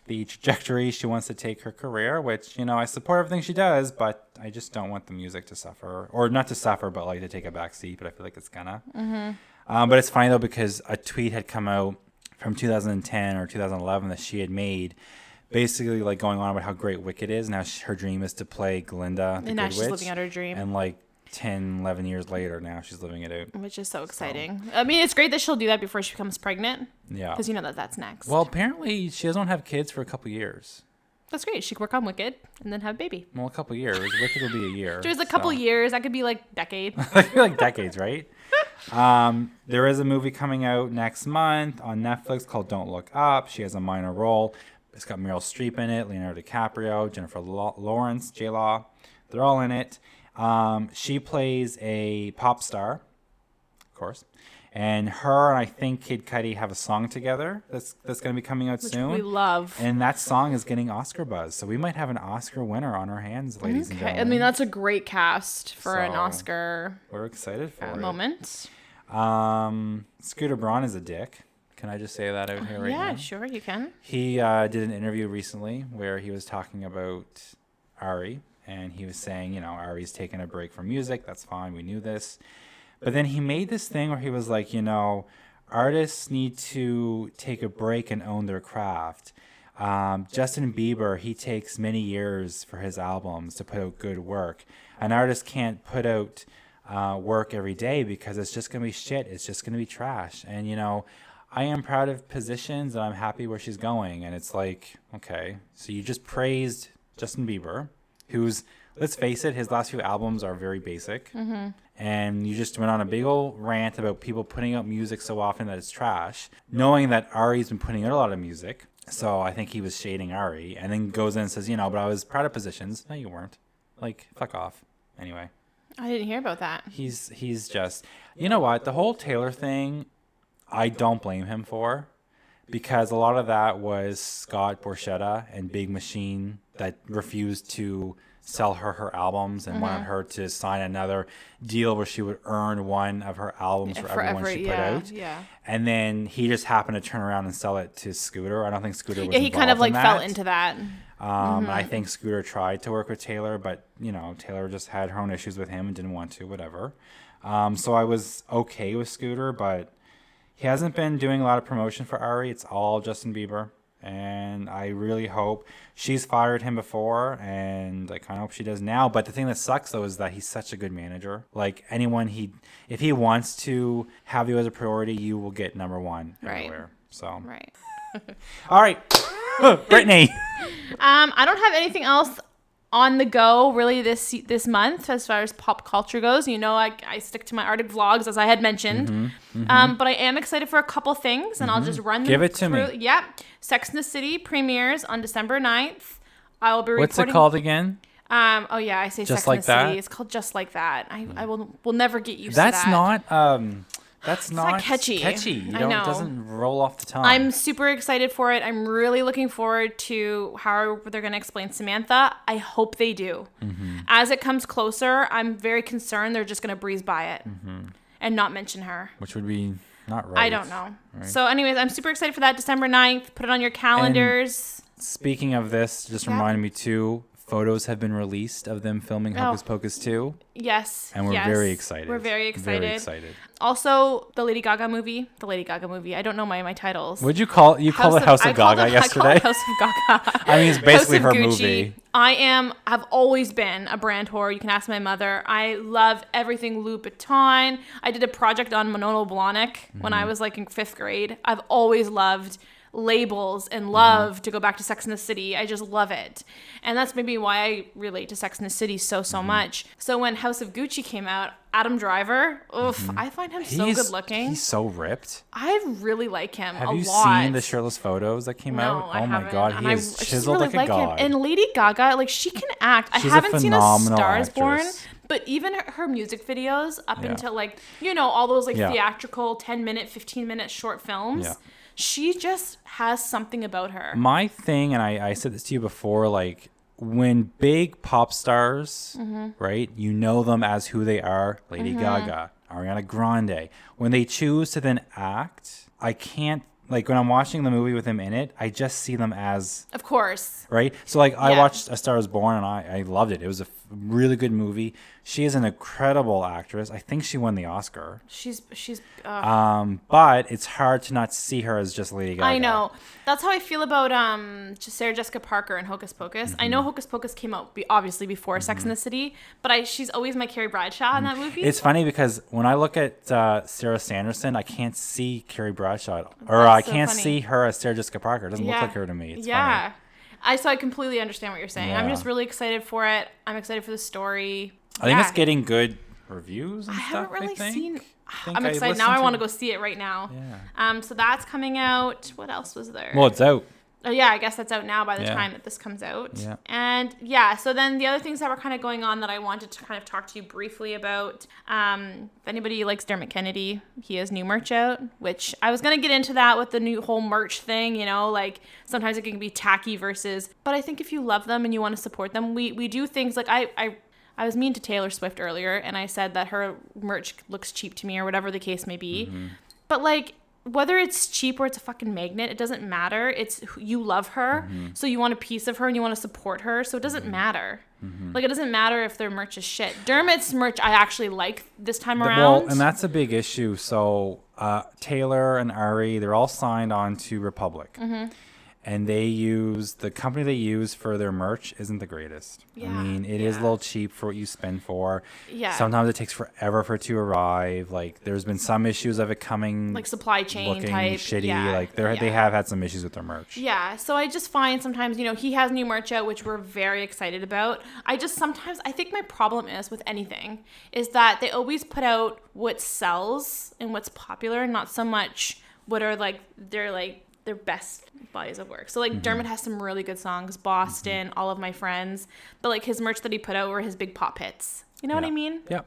S2: the trajectory she wants to take her career, which, I support everything she does, but I just don't want the music to suffer. Or not to suffer, but like to take a back seat, but I feel like it's gonna. Mm-hmm. But it's funny, though, because a tweet had come out from 2010 or 2011 that she had made, basically like going on about how great Wicked is and how her dream is to play Glinda, the
S1: and now
S2: Good
S1: she's
S2: Witch.
S1: living out her dream.
S2: And like 10, 11 years later, now she's living it out.
S1: Which is so exciting. I mean, it's great that she'll do that before she becomes pregnant.
S2: Yeah.
S1: Because you know that's next.
S2: Well, apparently she doesn't have kids for a couple years. That's
S1: great. She could work on Wicked and then have a baby.
S2: Well, a couple years. Wicked will be a year.
S1: There's a couple years. That could be like decade.
S2: Like decades, right? There is a movie coming out next month on Netflix called Don't Look Up. She has a minor role. It's got Meryl Streep in it, Leonardo DiCaprio, Jennifer Lawrence, J-Law. They're all in it. She plays a pop star, of course. And her and I think Kid Cudi have a song together that's going to be coming out soon.
S1: We love.
S2: And that song is getting Oscar buzz. So we might have an Oscar winner on our hands, ladies and gentlemen.
S1: I mean, that's a great cast for an Oscar.
S2: We're excited for it.
S1: Moment.
S2: Scooter Braun is a dick. Can I just say that out here right now?
S1: Yeah, sure, you can.
S2: He did an interview recently where he was talking about Ari, and he was saying, Ari's taking a break from music. That's fine. We knew this. But then he made this thing where he was like, artists need to take a break and own their craft. Justin Bieber, he takes many years for his albums to put out good work. An artist can't put out work every day because it's just going to be shit. It's just going to be trash. And, I am proud of positions and I'm happy where she's going. And it's like, okay, so you just praised Justin Bieber, who's, let's face it, his last few albums are very basic. Mm-hmm. And you just went on a big old rant about people putting out music so often that it's trash, knowing that Ari's been putting out a lot of music. So I think he was shading Ari, and then goes in and says, but I was proud of positions. No, you weren't. Like, fuck off. Anyway.
S1: I didn't hear about that.
S2: He's just, you know what? The whole Taylor thing, I don't blame him for, because a lot of that was Scott Borchetta and Big Machine that refused to sell her albums and wanted her to sign another deal where she would earn one of her albums for every one she put out. Yeah. And then he just happened to turn around and sell it to Scooter. I don't think Scooter was
S1: he kind of like fell into that.
S2: And I think Scooter tried to work with Taylor, but Taylor just had her own issues with him and didn't want to, whatever. So I was okay with Scooter, but he hasn't been doing a lot of promotion for Ari. It's all Justin Bieber. And I really hope she's fired him before, and I kind of hope she does now. But the thing that sucks, though, is that he's such a good manager. Like, if he wants to have you as a priority, you will get number one everywhere. So. Right. All right. Brittany.
S1: I don't have anything else on the go really this month as far as pop culture goes. I stick to my Arctic vlogs, as I had mentioned. But I am excited for a couple things, and I'll just run them
S2: Give it to me.
S1: Yeah. Sex and the City premieres on December 9th. I will be recording.
S2: What's it called again?
S1: I say Just Sex
S2: Like
S1: and the City. It's called Just Like That. I will never get used to that.
S2: That's not
S1: catchy.
S2: It doesn't roll off the tongue.
S1: I'm super excited for it. I'm really looking forward to how they're going to explain Samantha. I hope they do. As it comes closer, I'm very concerned they're just going to breeze by it and not mention her.
S2: Which would be not right.
S1: I don't know. Right. So anyways, I'm super excited for that. December 9th. Put it on your calendars.
S2: And speaking of this, just reminded me too, photos have been released of them filming Hocus Pocus 2.
S1: Yes.
S2: And we're very excited.
S1: We're very excited. Also, the Lady Gaga movie. I don't know my titles.
S2: What'd you call it? You called it House of Gaga yesterday?
S1: I called it House of Gaga.
S2: I mean, it's basically her movie.
S1: I've always been a brand whore. You can ask my mother. I love everything Louboutin. I did a project on Manolo Blahnik when I was like in 5th grade. I've always loved labels and love to go back to Sex and the City. I just love it. And that's maybe why I relate to Sex and the City so much. So when House of Gucci came out, Adam Driver, I find him so good looking.
S2: He's so ripped.
S1: I really like him a lot.
S2: Have you seen the shirtless photos that came out?
S1: Oh my God,
S2: he is chiseled like a god.
S1: And Lady Gaga, like, she can act. I haven't seen A Star Is Born, but even her music videos up until like, all those like theatrical 10-minute, 15-minute short films. Yeah. She just has something about her.
S2: My thing, and I said this to you before, like, when big pop stars, right, you know them as who they are, Lady Gaga, Ariana Grande. When they choose to then act, I can't, like, when I'm watching the movie with them in it, I just see them as...
S1: Of course.
S2: Right? So, like, I watched A Star Is Born, and I loved it. It was a really good movie. She is an incredible actress. I think she won the Oscar.
S1: She's
S2: but it's hard to not see her as just Lady Gaga.
S1: I know. That's how I feel about Sarah Jessica Parker and Hocus Pocus. I know Hocus Pocus came out obviously before Sex and the City, but she's always my Carrie Bradshaw in that movie.
S2: It's funny because when I look at Sarah Sanderson, I can't see Carrie Bradshaw, or I can't see her as Sarah Jessica Parker. It doesn't look like her to me. It's funny.
S1: So I completely understand what you're saying. I'm just really excited for it. I'm excited for the story.
S2: I think it's getting good reviews and
S1: I
S2: stuff,
S1: haven't really seen...
S2: I'm
S1: excited. Now I want to go see it right now. Yeah. So that's coming out. What else was there?
S2: Well, it's out.
S1: Oh, yeah, I guess that's out now by the time that this comes out. Yeah. And so then the other things that were kind of going on that I wanted to kind of talk to you briefly about. If anybody likes Dermot Kennedy, he has new merch out, which I was going to get into that with the new whole merch thing, like sometimes it can be tacky versus, but I think if you love them and you want to support them, we do things like I I was mean to Taylor Swift earlier, and I said that her merch looks cheap to me or whatever the case may be. But like, whether it's cheap or it's a fucking magnet, it doesn't matter. It's you love her, so you want a piece of her and you want to support her, so it doesn't matter. Like, it doesn't matter if their merch is shit. Dermot's merch I actually like this time around.
S2: Well, and that's a big issue. So Taylor and Ari, they're all signed on to Republic. And the company they use for their merch isn't the greatest.
S1: Yeah.
S2: I mean, it is a little cheap for what you spend for.
S1: Yeah.
S2: Sometimes it takes forever for it to arrive. Like, there's been some issues of it coming,
S1: like supply chain
S2: looking
S1: type
S2: shitty.
S1: Yeah.
S2: Like, they have had some issues with their merch.
S1: Yeah, so I just find sometimes, he has new merch out, which we're very excited about. I think my problem is with anything is that they always put out what sells and what's popular, not so much what are their best bodies of work. So like Dermot has some really good songs, Boston, All of My Friends, but like his merch that he put out were his big pop hits. You know what I mean?
S2: Yeah.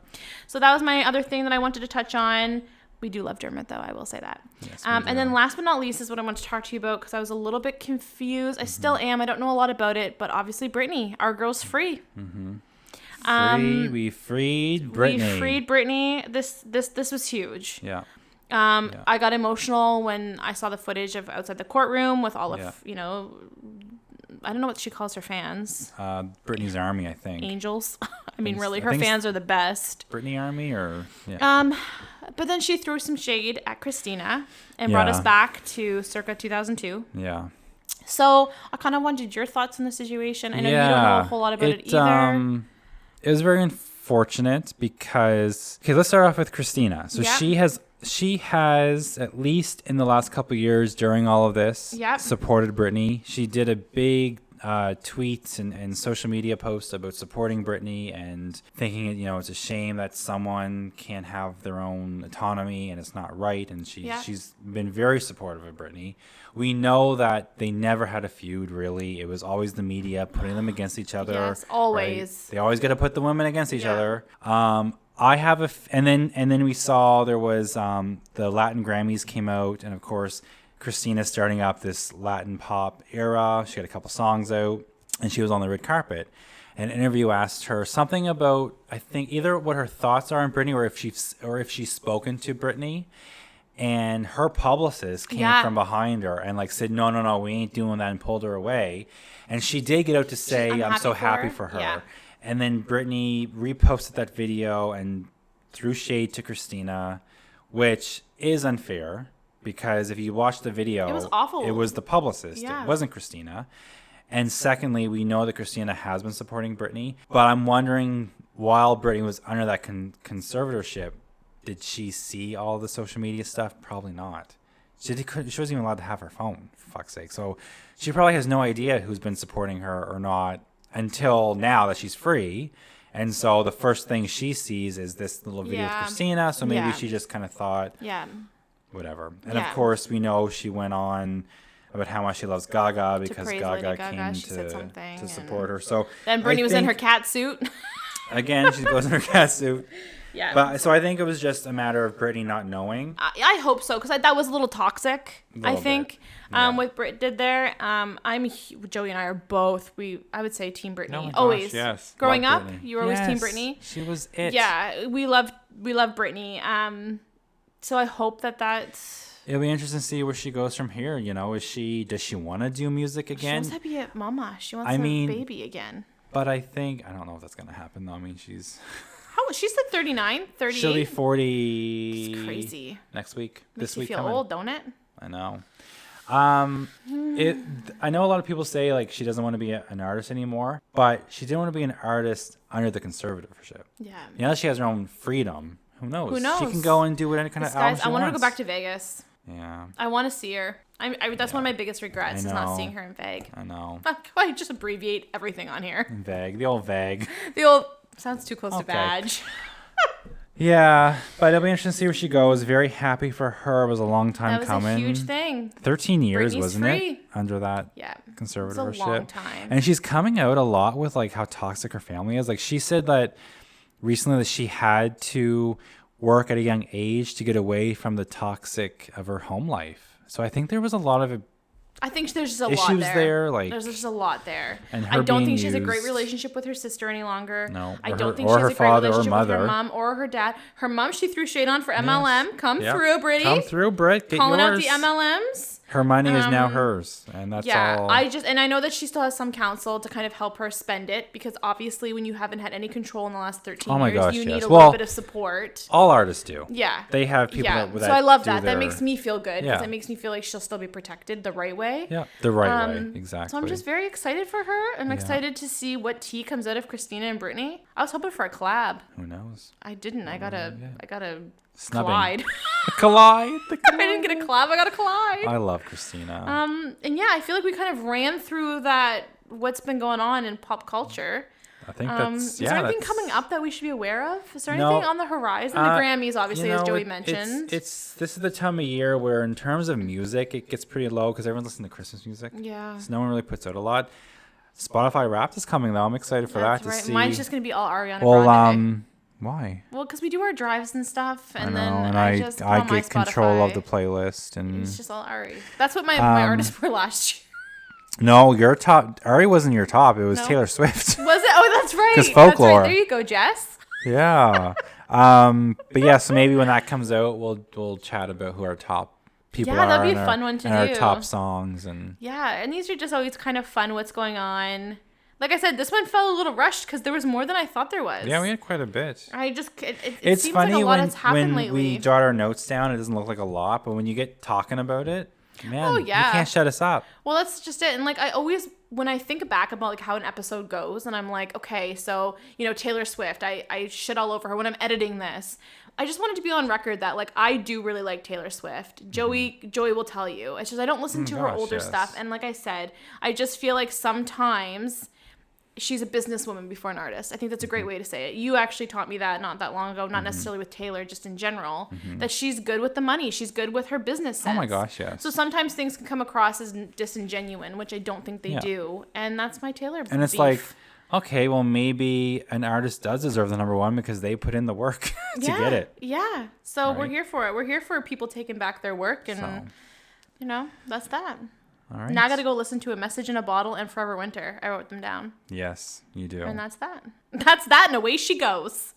S1: So that was my other thing that I wanted to touch on. We do love Dermot, though, I will say that.
S2: Yes,
S1: and then last but not least is what I want to talk to you about, because I was a little bit confused. I still am. I don't know a lot about it, but obviously Britney, our girl's free.
S2: We freed Britney.
S1: We freed Britney. This was huge.
S2: Yeah.
S1: I got emotional when I saw the footage of outside the courtroom with all of, I don't know what she calls her fans.
S2: Britney's Army, I think.
S1: Angels. I mean, really, her fans are the best.
S2: Britney Army or... Yeah.
S1: But then she threw some shade at Christina and brought us back to circa 2002.
S2: Yeah.
S1: So I kind of wanted your thoughts on the situation. I know you don't know a whole lot about it either.
S2: It was very unfortunate because... Okay, let's start off with Christina. So she has, at least in the last couple of years during all of this, supported Britney. She did a big tweets and social media posts about supporting Britney and thinking, it's a shame that someone can't have their own autonomy and it's not right. And she's been very supportive of Britney. We know that they never had a feud, really. It was always the media putting them against each other.
S1: Yes, always.
S2: Right? They always got to put the women against each other. I have and then we saw there was the Latin Grammys came out, and of course Christina starting up this Latin pop era. She got a couple songs out, and she was on the red carpet. And an interview asked her something about, I think, either what her thoughts are on Britney or if she's spoken to Britney. And her publicist came from behind her and said, no, we ain't doing that, and pulled her away. And she did get out to say, I'm so happy for her. Yeah. And then Britney reposted that video and threw shade to Christina, which is unfair because if you watch the video,
S1: it was awful.
S2: It was the publicist.
S1: Yeah.
S2: It wasn't Christina. And secondly, we know that Christina has been supporting Britney, but I'm wondering, while Britney was under that conservatorship, did she see all the social media stuff? Probably not. She wasn't even allowed to have her phone, for fuck's sake. So she probably has no idea who's been supporting her or not until now that she's free. And so the first thing she sees is this little video of Christina. So maybe she just kind of thought, whatever. And of course, we know she went on about how much she loves Gaga because Gaga came to support her. So
S1: then Britney was in her cat suit.
S2: Again, she goes in her cat suit. Yeah. But so I think it was just a matter of Britney not knowing.
S1: I hope so, because that was a little toxic. I think what Brit did there. Joey and I are both. I would say Team Britney.
S2: Oh my gosh,
S1: always.
S2: Yes.
S1: Growing
S2: love
S1: up,
S2: Britney.
S1: you were always Team Britney.
S2: She was it.
S1: Yeah, we love Britney. So I hope that's.
S2: It'll be interesting to see where she goes from here. Does she want to do music again?
S1: She wants to be a mama. She wants to have a baby again.
S2: But I don't know if that's gonna happen though. I mean, she's
S1: like 39, 38.
S2: She'll be 40.
S1: It's crazy.
S2: Next week.
S1: Makes
S2: this week
S1: you feel old, don't it?
S2: I know. I know a lot of people say she doesn't want to be an artist anymore, but she didn't want to be an artist under the conservatorship. Yeah. Now that she has her own freedom, who knows? She can go and do what any kind of album she wants.
S1: I want her to go back to Vegas.
S2: Yeah.
S1: I want to see her. That's one of my biggest regrets is not seeing her in Vag.
S2: I know.
S1: I just abbreviate everything on here.
S2: Vag. The old Vag.
S1: The old sounds too close to badge.
S2: Yeah, but it'll be interesting to see where she goes. Very happy for her. It was a long time coming.
S1: That was a huge thing.
S2: 13 years,
S1: Britney's
S2: wasn't
S1: free.
S2: it? Under that conservatorship.
S1: It's a long time.
S2: And she's coming out a lot with how toxic her family is. She said that recently that she had to work at a young age to get away from the toxic of her home life. So I think there was a lot of
S1: I think there's just a lot
S2: issues
S1: there.
S2: there. Like,
S1: there's just a lot there.
S2: And her
S1: I don't
S2: being
S1: think she has a
S2: used-
S1: great relationship with her sister any longer.
S2: No,
S1: I
S2: or
S1: don't
S2: her-
S1: think
S2: or
S1: she has
S2: her
S1: a great
S2: father or
S1: relationship with her
S2: mother.
S1: mom or her dad. Her mom, she threw shade on for
S2: Yes.
S1: MLM. Come
S2: Yep.
S1: through, Britty.
S2: Come through, Brit. Get
S1: Calling
S2: yours.
S1: out the MLMs.
S2: Her money is now hers, and that's all.
S1: And I know that she still has some counsel to kind of help her spend it, because obviously when you haven't had any control in the last 13 years,
S2: gosh,
S1: you need
S2: yes.
S1: a
S2: Well,
S1: little bit of support.
S2: All artists do.
S1: Yeah.
S2: They have people that
S1: So I love
S2: do
S1: that.
S2: their-
S1: That makes me feel good, because
S2: Yeah.
S1: it makes me feel like she'll still be protected the right way.
S2: Yeah, the right way. Exactly.
S1: So I'm just very excited for her. I'm excited to see what tea comes out of Christina and Britney. I was hoping for a collab.
S2: Who knows?
S1: I didn't. I got a
S2: Snubbing.
S1: collide.
S2: Collide.
S1: I didn't get a collab. I got a collide.
S2: I love Christina.
S1: And yeah, I feel like we kind of ran through that. What's been going on in pop culture?
S2: I think that's
S1: Is there anything coming up that we should be aware of? Is there
S2: No.
S1: anything on the horizon? The Grammys, obviously, as Joey mentioned.
S2: It's this is the time of year where, in terms of music, it gets pretty low because everyone's listening to Christmas music.
S1: Yeah.
S2: So no one really puts out a lot. Spotify Wrapped is coming though. I'm excited for
S1: That's
S2: that
S1: right.
S2: to see.
S1: Mine's just gonna be all Ariana
S2: well,
S1: Grande.
S2: why?
S1: Well, because we do our drives and stuff, and
S2: I know,
S1: then
S2: and
S1: I just put
S2: I
S1: on my
S2: get control of the
S1: Spotify.
S2: playlist, and
S1: It's just all Ari. That's what my artists were last year.
S2: no, your top. Ari wasn't your top. It was
S1: No.
S2: Taylor Swift.
S1: Was it? Oh, that's right.
S2: 'Cause
S1: That's
S2: folklore.
S1: right. There you go, Jess.
S2: Yeah. But yeah, so maybe when that comes out, we'll chat about who our top people are.
S1: Yeah, that'd be a
S2: and
S1: fun one to
S2: and
S1: do.
S2: our top songs and.
S1: Yeah, and these are just always kind of fun. What's going on? Like I said, this one felt a little rushed because there was more than I thought there was.
S2: Yeah, we had quite a bit.
S1: I just it
S2: It's
S1: seems
S2: funny
S1: like a lot
S2: when
S1: has happened lately.
S2: we jot our notes down, it doesn't look like a lot, but when you get talking about it, man,
S1: Oh, yeah.
S2: you can't shut us up.
S1: Well, that's just it. And like I always, when I think back about like how an episode goes, and I'm like, okay, so Taylor Swift, I shit all over her when I'm editing this. I just wanted to be on record that like I do really like Taylor Swift. Joey will tell you. It's just I don't listen to her older
S2: yes.
S1: stuff, and like I said, I just feel like sometimes she's a businesswoman before an artist. I think that's a great way to say it. You actually taught me that not that long ago, not necessarily with Taylor, just in general, that she's good with the money. She's good with her business sense.
S2: Oh my gosh, yes.
S1: So sometimes things can come across as disingenuine, which I don't think they
S2: Yeah.
S1: do. And that's my Taylor
S2: And it's
S1: beef.
S2: like, okay, well, maybe an artist does deserve the number one because they put in the work to get it.
S1: Yeah. So we're
S2: Right?
S1: here for it. We're here for people taking back their work. And, that's that.
S2: All right.
S1: Now I got to go listen to A Message in a Bottle and Forever Winter. I wrote them down.
S2: Yes, you do.
S1: And that's that. That's that, and away she goes.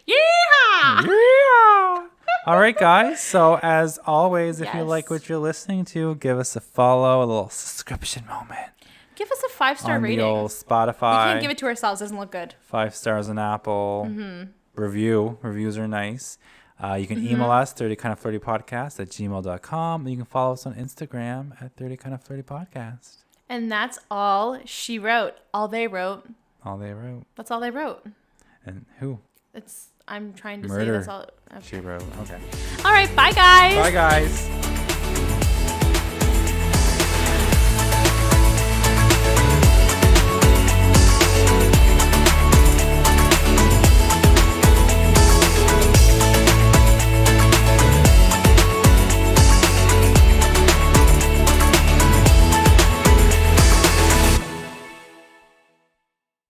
S1: Yeehaw!
S2: Yeah. All right, guys. So as always, if you
S1: Yes.
S2: like what you're listening to, give us a follow, a little subscription moment
S1: Give us a 5-star
S2: on
S1: rating.
S2: the old
S1: We
S2: Spotify.
S1: can't give it to ourselves. Doesn't look good.
S2: 5 stars on Apple. Reviews are nice. You can email us 30kindoflirtypodcast@gmail.com. You can follow us on Instagram at 30kindoflirtypodcast.
S1: And that's all she wrote. All they wrote.
S2: All they wrote.
S1: That's all they wrote.
S2: And who
S1: I'm trying to say
S2: Murder.
S1: that's all. Okay.
S2: she wrote. Okay.
S1: All right. Bye, guys.
S2: Bye, guys.